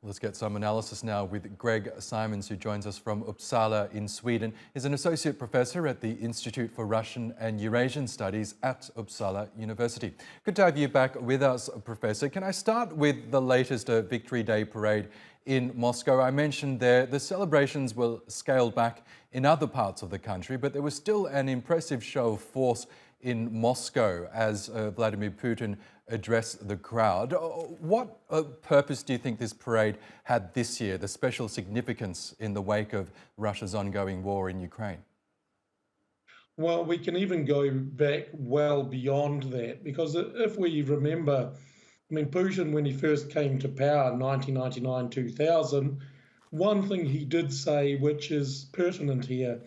Let's get some analysis now with Greg Simons, who joins us from Uppsala in Sweden. He's an associate professor at the Institute for Russian and Eurasian Studies at Uppsala University. Good to have you back with us, Professor. Can I start with the latest Victory Day parade in Moscow? I mentioned there the celebrations were scaled back in other parts of the country, but there was still an impressive show of force in Moscow as Vladimir Putin addressed the crowd. What purpose do you think this parade had this year, the special significance in the wake of Russia's ongoing war in Ukraine? Well, we can even go back well beyond that, because if we remember, Putin, when he first came to power, 1999-2000, one thing he did say, which is pertinent here,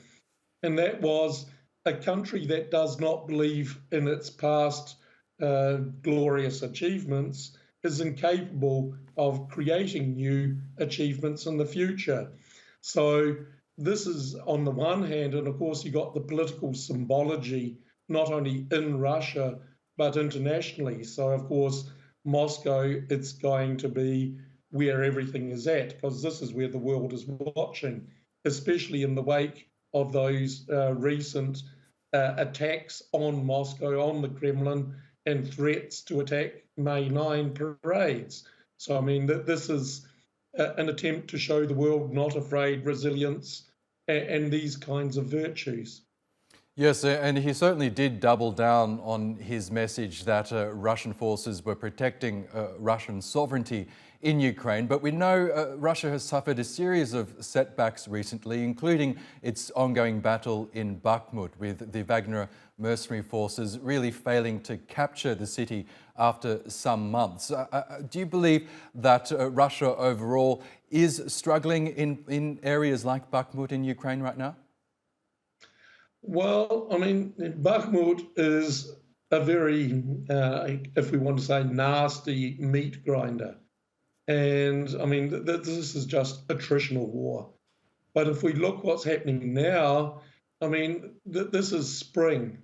and that was a country that does not believe in its past glorious achievements is incapable of creating new achievements in the future. So this is on the one hand, and of course you got the political symbology, not only in Russia, but internationally. So of course, Moscow, it's going to be where everything is at, because this is where the world is watching, especially in the wake of those recent attacks on Moscow, on the Kremlin, and threats to attack May 9 parades. So, this is an attempt to show the world not afraid, resilience, and these kinds of virtues. Yes, and he certainly did double down on his message that Russian forces were protecting Russian sovereignty in Ukraine. But we know Russia has suffered a series of setbacks recently, including its ongoing battle in Bakhmut, with the Wagner mercenary forces really failing to capture the city after some months. Do you believe that Russia overall is struggling in areas like Bakhmut in Ukraine right now? Well, Bakhmut is a very, if we want to say, nasty meat grinder. And this is just attritional war. But if we look what's happening now, this is spring.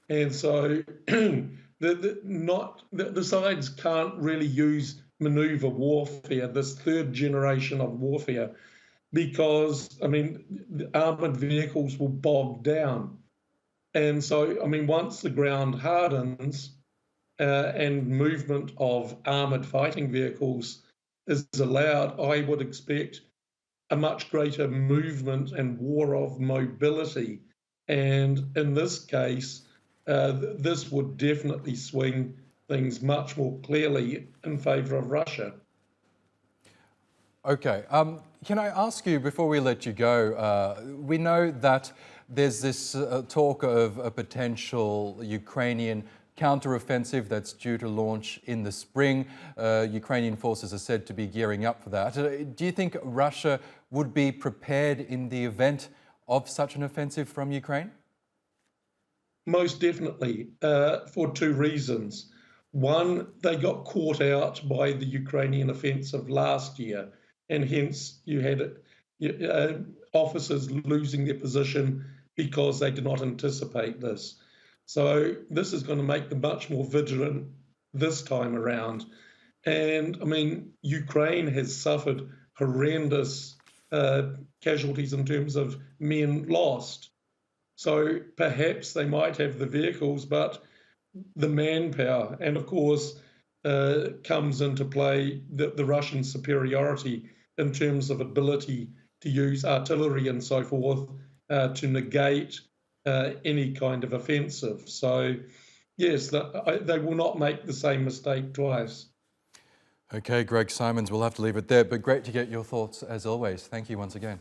And so the sides can't really use maneuver warfare, this third generation of warfare, because, the armoured vehicles will bog down. And so, once the ground hardens and movement of armoured fighting vehicles is allowed, I would expect a much greater movement and war of mobility. And in this case, this would definitely swing things much more clearly in favour of Russia. Okay. Can I ask you, before we let you go, we know that there's this talk of a potential Ukrainian counteroffensive that's due to launch in the spring. Ukrainian forces are said to be gearing up for that. Do you think Russia would be prepared in the event of such an offensive from Ukraine? Most definitely, for two reasons. One, they got caught out by the Ukrainian offensive last year, and hence you had officers losing their position because they did not anticipate this. So this is going to make them much more vigilant this time around. And Ukraine has suffered horrendous casualties in terms of men lost. So perhaps they might have the vehicles, but the manpower, and of course comes into play the Russian superiority in terms of ability to use artillery and so forth to negate any kind of offensive. So yes, they will not make the same mistake twice. Okay, Greg Simons, we'll have to leave it there, but great to get your thoughts as always. Thank you once again.